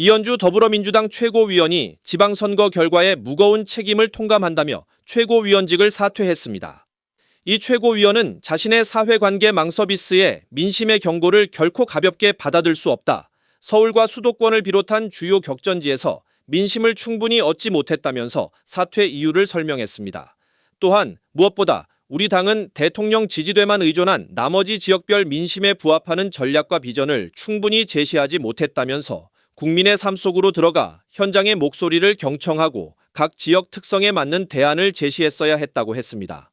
이현주 더불어민주당 최고위원이 지방선거 결과에 무거운 책임을 통감한다며 최고위원직을 사퇴했습니다. 이 최고위원은 자신의 사회관계 망서비스에 민심의 경고를 결코 가볍게 받아들 수 없다. 서울과 수도권을 비롯한 주요 격전지에서 민심을 충분히 얻지 못했다면서 사퇴 이유를 설명했습니다. 또한 무엇보다 우리 당은 대통령 지지대만 의존한 나머지 지역별 민심에 부합하는 전략과 비전을 충분히 제시하지 못했다면서 국민의 삶 속으로 들어가 현장의 목소리를 경청하고 각 지역 특성에 맞는 대안을 제시했어야 했다고 했습니다.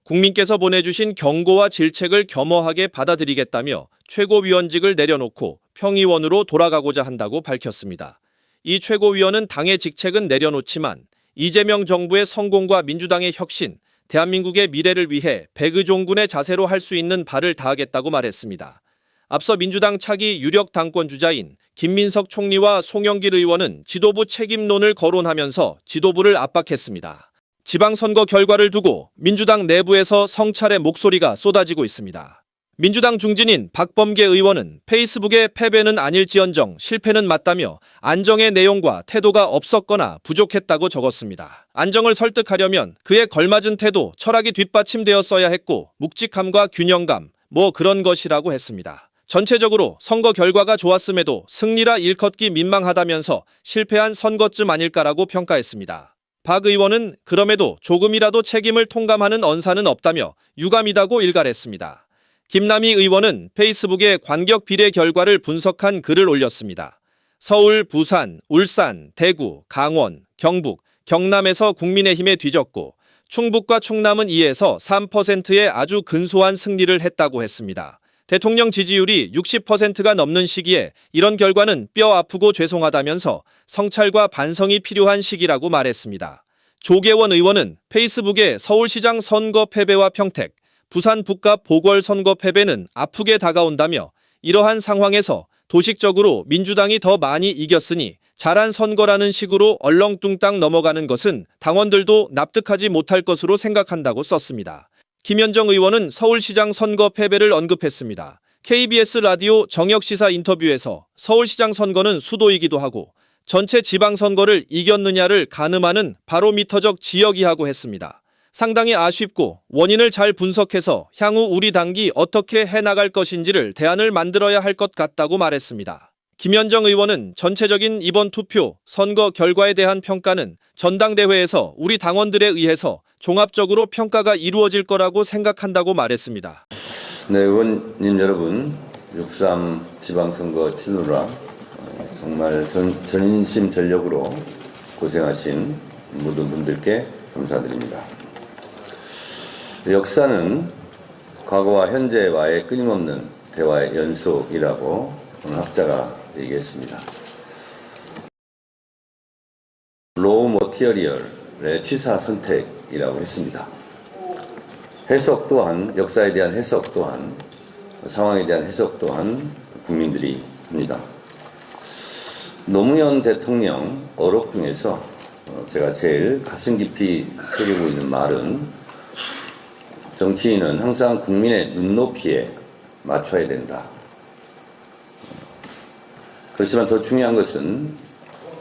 국민께서 보내주신 경고와 질책을 겸허하게 받아들이겠다며 최고위원직을 내려놓고 평의원으로 돌아가고자 한다고 밝혔습니다. 이 최고위원은 당의 직책은 내려놓지만 이재명 정부의 성공과 민주당의 혁신, 대한민국의 미래를 위해 백의종군의 자세로 할 수 있는 바를 다하겠다고 말했습니다. 앞서 민주당 차기 유력 당권주자인 김민석 총리와 송영길 의원은 지도부 책임론을 거론하면서 지도부를 압박했습니다. 지방선거 결과를 두고 민주당 내부에서 성찰의 목소리가 쏟아지고 있습니다. 민주당 중진인 박범계 의원은 페이스북에 패배는 아닐지언정 실패는 맞다며 안정의 내용과 태도가 없었거나 부족했다고 적었습니다. 안정을 설득하려면 그에 걸맞은 태도, 철학이 뒷받침되었어야 했고 묵직함과 균형감, 뭐 그런 것이라고 했습니다. 전체적으로 선거 결과가 좋았음에도 승리라 일컫기 민망하다면서 실패한 선거쯤 아닐까라고 평가했습니다. 박 의원은 그럼에도 조금이라도 책임을 통감하는 언사는 없다며 유감이다고 일갈했습니다. 김남희 의원은 페이스북에 관격 비례 결과를 분석한 글을 올렸습니다. 서울, 부산, 울산, 대구, 강원, 경북, 경남에서 국민의힘에 뒤졌고 충북과 충남은 2에서 3%의 아주 근소한 승리를 했다고 했습니다. 대통령 지지율이 60%가 넘는 시기에 이런 결과는 뼈 아프고 죄송하다면서 성찰과 반성이 필요한 시기라고 말했습니다. 조계원 의원은 페이스북에 서울시장 선거 패배와 평택, 부산 북갑 보궐선거 패배는 아프게 다가온다며 이러한 상황에서 도식적으로 민주당이 더 많이 이겼으니 잘한 선거라는 식으로 얼렁뚱땅 넘어가는 것은 당원들도 납득하지 못할 것으로 생각한다고 썼습니다. 김현정 의원은 서울시장 선거 패배를 언급했습니다. KBS 라디오 정역시사 인터뷰에서 서울시장 선거는 수도이기도 하고 전체 지방선거를 이겼느냐를 가늠하는 바로미터적 지역이라고 했습니다. 상당히 아쉽고 원인을 잘 분석해서 향후 우리 당이 어떻게 해나갈 것인지를 대안을 만들어야 할 것 같다고 말했습니다. 김현정 의원은 전체적인 이번 투표, 선거 결과에 대한 평가는 전당대회에서 우리 당원들에 의해서 종합적으로 평가가 이루어질 거라고 생각한다고 말했습니다. 네, 의원님 여러분, 6.3 지방선거 치르느라 정말 전인심 전력으로 고생하신 모든 분들께 감사드립니다. 역사는 과거와 현재와의 끊임없는 대화의 연속이라고 어느 학자가 얘기했습니다. 로우 머티리얼의 취사 선택이라고 했습니다. 해석 또한, 역사에 대한 해석 또한, 상황에 대한 해석 또한 국민들이 합니다. 노무현 대통령 어록 중에서 제가 제일 가슴 깊이 새기고 있는 말은 정치인은 항상 국민의 눈높이에 맞춰야 된다. 그렇지만 더 중요한 것은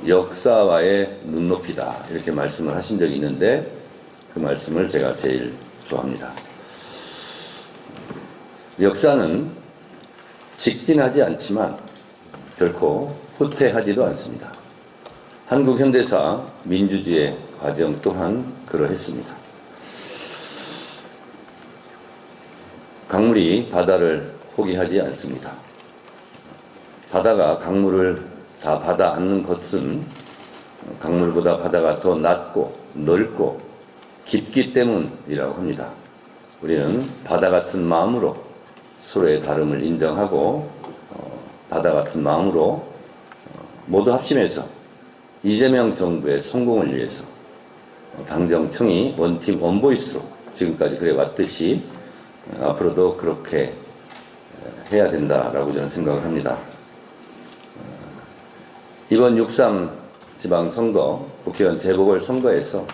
역사와의 눈높이다. 이렇게 말씀을 하신 적이 있는데 그 말씀을 제가 제일 좋아합니다. 역사는 직진하지 않지만 결코 후퇴하지도 않습니다. 한국 현대사 민주주의의 과정 또한 그러했습니다. 강물이 바다를 포기하지 않습니다. 바다가 강물을 다 받아 안는 것은 강물보다 바다가 더 낮고 넓고 깊기 때문이라고 합니다. 우리는 바다 같은 마음으로 서로의 다름을 인정하고 바다 같은 마음으로 모두 합심해서 이재명 정부의 성공을 위해서 당정청이 원팀 원보이스로 지금까지 그래왔듯이 앞으로도 그렇게 해야 된다라고 저는 생각을 합니다. 이번 6.3 지방선거, 국회의원 재보궐선거에서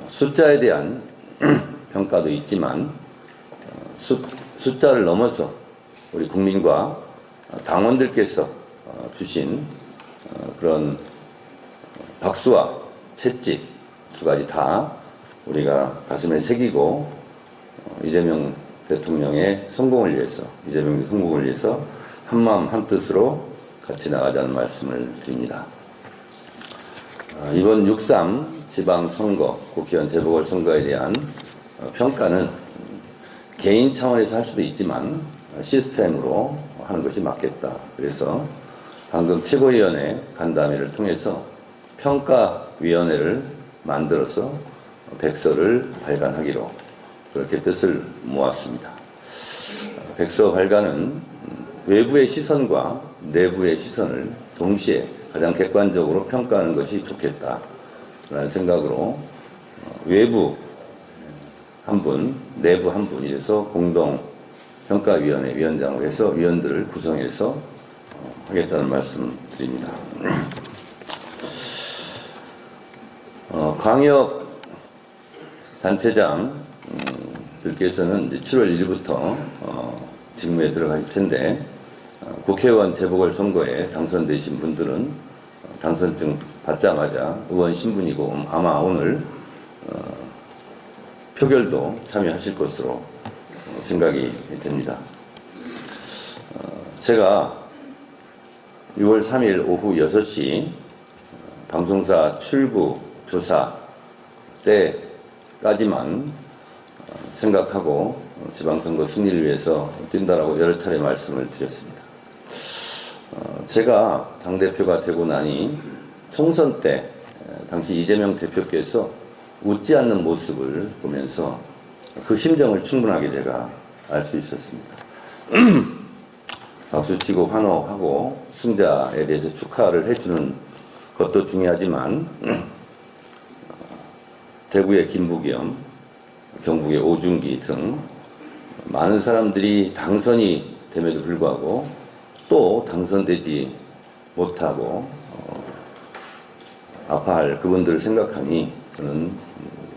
숫자에 대한 평가도 있지만 숫자를 넘어서 우리 국민과 당원들께서 주신 그런 박수와 채찍 두 가지 다 우리가 가슴에 새기고 이재명 대통령의 성공을 위해서, 이재명의 성공을 위해서 한마음 한뜻으로 같이 나가자는 말씀을 드립니다. 이번 6.3 지방선거, 국회의원 재보궐선거에 대한 평가는 개인 차원에서 할 수도 있지만 시스템으로 하는 것이 맞겠다. 그래서 방금 최고위원회 간담회를 통해서 평가위원회를 만들어서 백서를 발간하기로 그렇게 뜻을 모았습니다. 백서 발간은 외부의 시선과 내부의 시선을 동시에 가장 객관적으로 평가하는 것이 좋겠다라는 생각으로 외부 한 분, 내부 한 분 이래서 공동 평가위원회 위원장을 해서 위원들을 구성해서 하겠다는 말씀 드립니다. 광역 단체장들께서는 이제 7월 1일부터 직무에 들어갈 텐데 국회의원 재보궐선거에 당선되신 분들은 당선증 받자마자 의원 신분이고 아마 오늘 표결도 참여하실 것으로 생각이 됩니다. 제가 6월 3일 오후 6시 방송사 출구 조사 때까지만 생각하고 지방선거 승리를 위해서 뛴다라고 여러 차례 말씀을 드렸습니다. 제가 당대표가 되고 나니 총선 때 당시 이재명 대표께서 웃지 않는 모습을 보면서 그 심정을 충분하게 제가 알 수 있었습니다. 박수치고 환호하고 승자에 대해서 축하를 해주는 것도 중요하지만 대구의 김부겸, 경북의 오준기 등 많은 사람들이 당선이 됨에도 불구하고 또 당선되지 못하고 아파할 그분들을 생각하니 저는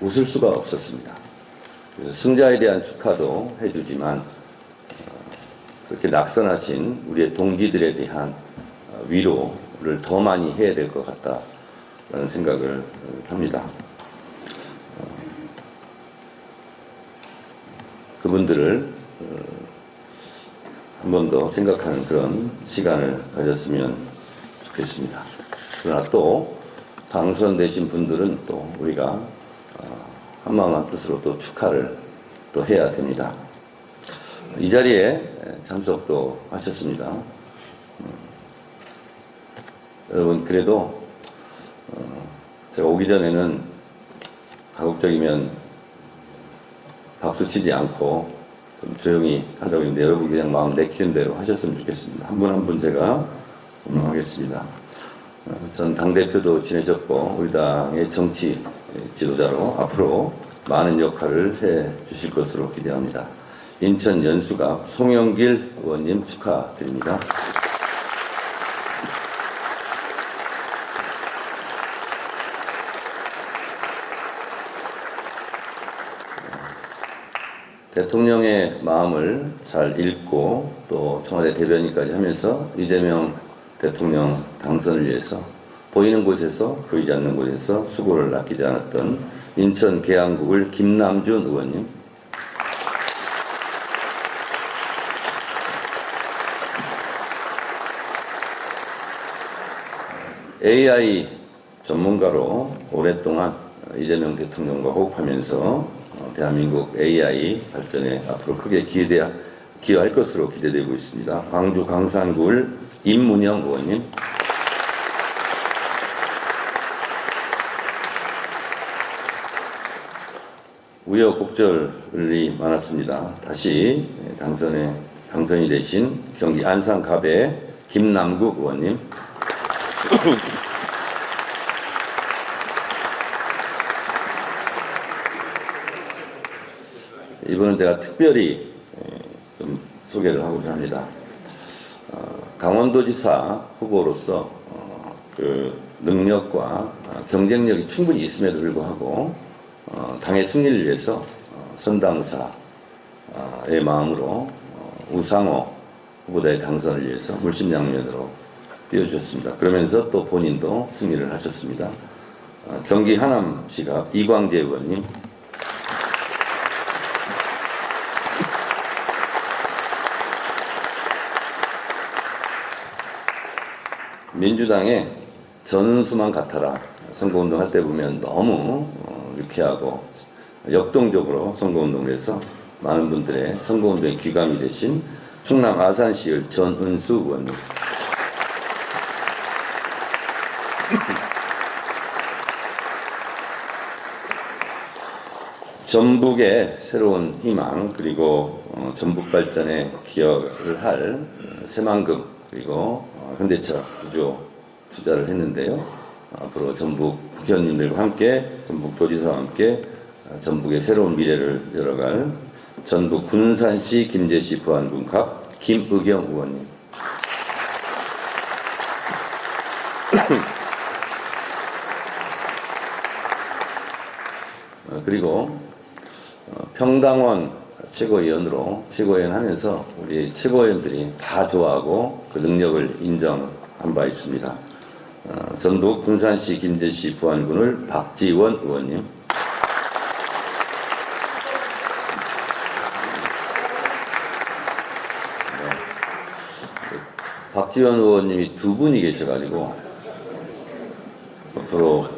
웃을 수가 없었습니다. 그래서 승자에 대한 축하도 해주지만 그렇게 낙선하신 우리의 동지들에 대한 위로를 더 많이 해야 될 것 같다라는 생각을 합니다. 그분들을 한 번 더 생각하는 그런 시간을 가졌으면 좋겠습니다. 그러나 또 당선되신 분들은 또 우리가 한마음 한뜻으로 또 축하를 또 해야 됩니다. 이 자리에 참석도 하셨습니다. 여러분 그래도 제가 오기 전에는 가급적이면 박수 치지 않고 좀 조용히 하자고 했는데 여러분 그냥 마음 내키는 대로 하셨으면 좋겠습니다. 한 분 한 분 제가 운영하겠습니다. 전 당대표도 지내셨고 우리 당의 정치 지도자로 앞으로 많은 역할을 해 주실 것으로 기대합니다. 인천 연수갑 송영길 의원님 축하드립니다. 대통령의 마음을 잘 읽고 또 청와대 대변인까지 하면서 이재명 대통령 당선을 위해서 보이는 곳에서 보이지 않는 곳에서 수고를 아끼지 않았던 인천 계양국을 김남준 의원님, AI 전문가로 오랫동안 이재명 대통령과 호흡하면서 대한민국 AI 발전에 앞으로 크게 기여할 것으로 기대되고 있습니다. 광주 광산구을 임문영 의원님, 우여곡절이 많았습니다. 다시 당선이 되신 경기 안산갑의 김남국 의원님, 이번은 제가 특별히 좀 소개를 하고자 합니다. 강원도지사 후보로서 그 능력과 경쟁력이 충분히 있음에도 불구하고 당의 승리를 위해서 선당사의 마음으로 우상호 후보자의 당선을 위해서 물심양면으로 띄워주셨습니다. 그러면서 또 본인도 승리를 하셨습니다. 경기 하남시가 이광재 의원님, 민주당의 전은수만 같아라. 선거운동 할 때 보면 너무 유쾌하고 역동적으로 선거운동을 해서 많은 분들의 선거운동에 귀감이 되신 충남 아산시의 전은수 의원님, 전북의 새로운 희망 그리고 전북 발전에 기여를 할 새만금 그리고 현대차 구조 투자를 했는데요. 앞으로 전북 국회의원님들과 함께 전북 도지사와 함께 전북의 새로운 미래를 열어갈 전북 군산시 김제시 부안군 갑 김의경 의원님, 그리고 평당원 최고위원으로 최고위원 하면서 우리 최고위원들이 다 좋아하고 그 능력을 인정한 바 있습니다. 전북 군산시 김제시 부안군을 박지원 의원님, 박지원 의원님이 두 분이 계셔가지고 앞으로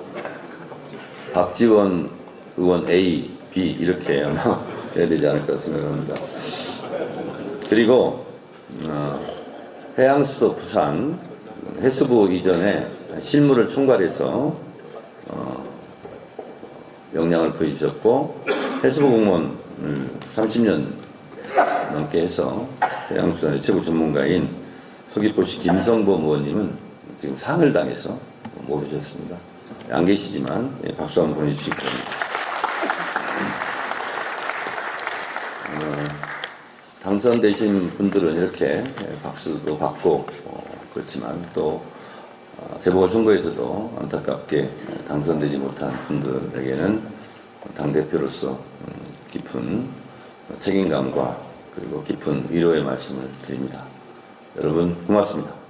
박지원 의원 A, B 이렇게 아마 해야 되지 않을까 생각합니다. 그리고 해양수도 부산 해수부 이전에 실무를 총괄해서 역량을 보여주셨고 해수부 공무원 30년 넘게 해서 해양수산의 최고 전문가인 서귀포시 김성범 의원님은 지금 상을 당해서 못 오셨습니다. 안 계시지만 박수 한번 보내주시기 바랍니다. 당선되신 분들은 이렇게 박수도 받고 그렇지만 또 재보궐선거에서도 안타깝게 당선되지 못한 분들에게는 당대표로서 깊은 책임감과 그리고 깊은 위로의 말씀을 드립니다. 여러분 고맙습니다.